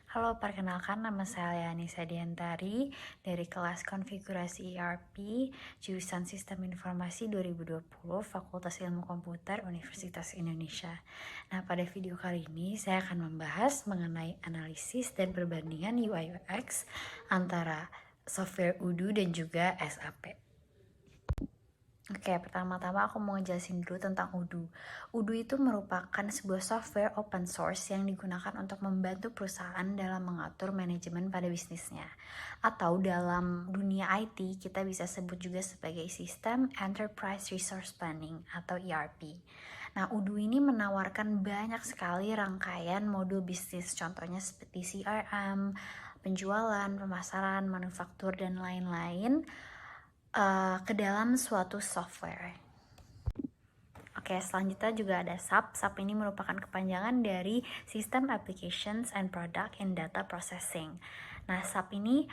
Halo, perkenalkan nama saya Anissa Diantari dari kelas Konfigurasi ERP, jurusan Sistem Informasi 2020, Fakultas Ilmu Komputer, Universitas Indonesia. Nah, pada video kali ini saya akan membahas mengenai analisis dan perbandingan UI UX antara software Odoo dan juga SAP. Oke, pertama-tama aku mau ngejelasin dulu tentang Odoo. Odoo itu merupakan sebuah software open source yang digunakan untuk membantu perusahaan dalam mengatur manajemen pada bisnisnya. Atau dalam dunia IT, kita bisa sebut juga sebagai sistem Enterprise Resource Planning atau ERP. Nah, Odoo ini menawarkan banyak sekali rangkaian modul bisnis, contohnya seperti CRM, penjualan, pemasaran, manufaktur, dan lain-lain ke dalam suatu software. Oke, selanjutnya juga ada SAP. SAP ini merupakan kepanjangan dari System Applications and Product in Data Processing. Nah, SAP ini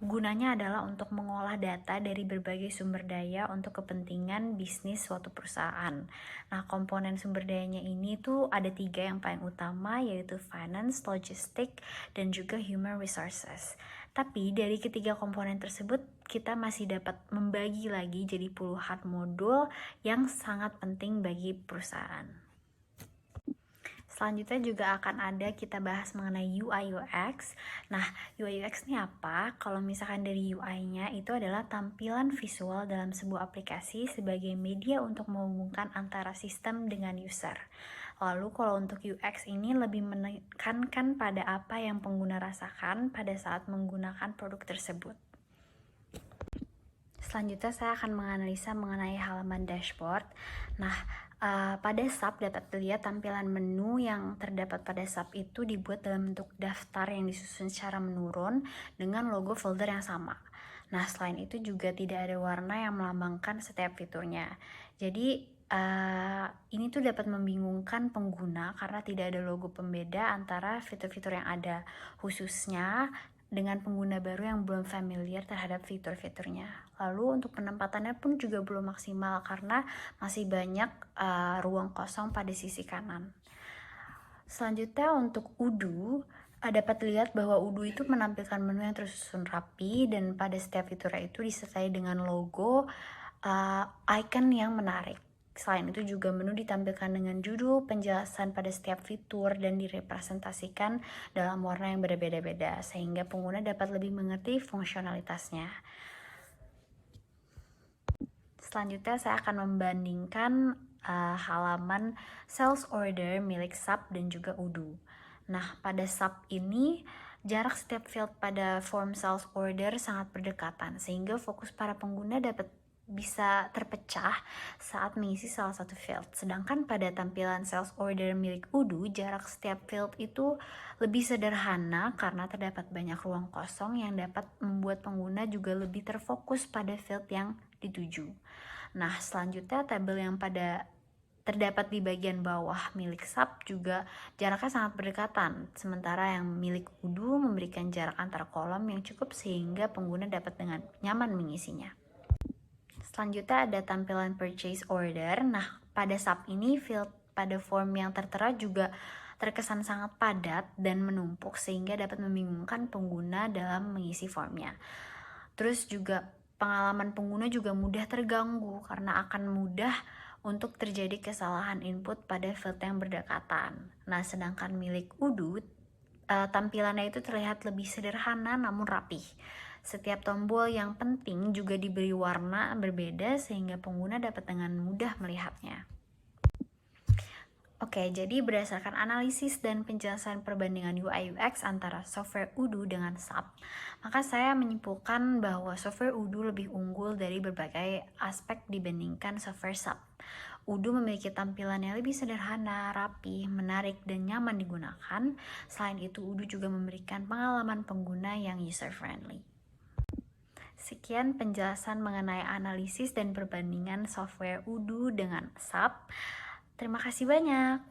gunanya adalah untuk mengolah data dari berbagai sumber daya untuk kepentingan bisnis suatu perusahaan. Nah, komponen sumber dayanya ini tuh ada 3 yang paling utama, yaitu finance, logistik, dan juga human resources. Tapi dari ketiga komponen tersebut, kita masih dapat membagi lagi jadi puluhan modul yang sangat penting bagi perusahaan. Selanjutnya juga akan ada kita bahas mengenai UI UX. Nah, UI UX ini apa? Kalau misalkan dari UI-nya itu adalah tampilan visual dalam sebuah aplikasi sebagai media untuk menghubungkan antara sistem dengan user. Lalu kalau untuk UX ini lebih menekankan pada apa yang pengguna rasakan pada saat menggunakan produk tersebut. Selanjutnya saya akan menganalisa mengenai halaman dashboard. Nah, pada SAP dapat dilihat tampilan menu yang terdapat pada SAP itu dibuat dalam bentuk daftar yang disusun secara menurun dengan logo folder yang sama. Nah, selain itu juga tidak ada warna yang melambangkan setiap fiturnya. Jadi, ini tuh dapat membingungkan pengguna karena tidak ada logo pembeda antara fitur-fitur yang ada, khususnya dengan pengguna baru yang belum familiar terhadap fitur-fiturnya. Lalu untuk penempatannya pun juga belum maksimal karena masih banyak ruang kosong pada sisi kanan. Selanjutnya untuk Odoo, dapat dilihat bahwa Odoo itu menampilkan menu yang tersusun rapi dan pada setiap fiturnya itu disertai dengan logo icon yang menarik. Selain itu juga menu ditampilkan dengan judul, penjelasan pada setiap fitur, dan direpresentasikan dalam warna yang berbeda-beda sehingga pengguna dapat lebih mengerti fungsionalitasnya. Selanjutnya saya akan membandingkan halaman sales order milik SAP dan juga Odoo. Nah, pada SAP ini jarak setiap field pada form sales order sangat berdekatan sehingga fokus para pengguna dapat bisa terpecah saat mengisi salah satu field. Sedangkan pada tampilan sales order milik Odoo, jarak setiap field itu lebih sederhana karena terdapat banyak ruang kosong yang dapat membuat pengguna juga lebih terfokus pada field yang dituju. Nah, selanjutnya tabel yang terdapat di bagian bawah milik SAP juga jaraknya sangat berdekatan, sementara yang milik Odoo memberikan jarak antar kolom yang cukup sehingga pengguna dapat dengan nyaman mengisinya. Selanjutnya ada tampilan purchase order. Nah, pada SAP ini field pada form yang tertera juga terkesan sangat padat dan menumpuk sehingga dapat membingungkan pengguna dalam mengisi formnya. Terus juga pengalaman pengguna juga mudah terganggu karena akan mudah untuk terjadi kesalahan input pada field yang berdekatan. Nah, sedangkan milik Odoo tampilannya itu terlihat lebih sederhana namun rapih. Setiap tombol yang penting juga diberi warna berbeda sehingga pengguna dapat dengan mudah melihatnya. Oke, jadi berdasarkan analisis dan penjelasan perbandingan UI UX antara software Odoo dengan SAP, maka saya menyimpulkan bahwa software Odoo lebih unggul dari berbagai aspek dibandingkan software SAP. Odoo memiliki tampilan yang lebih sederhana, rapi, menarik, dan nyaman digunakan. Selain itu, Odoo juga memberikan pengalaman pengguna yang user-friendly. Sekian penjelasan mengenai analisis dan perbandingan software Odoo dengan SAP. Terima kasih banyak.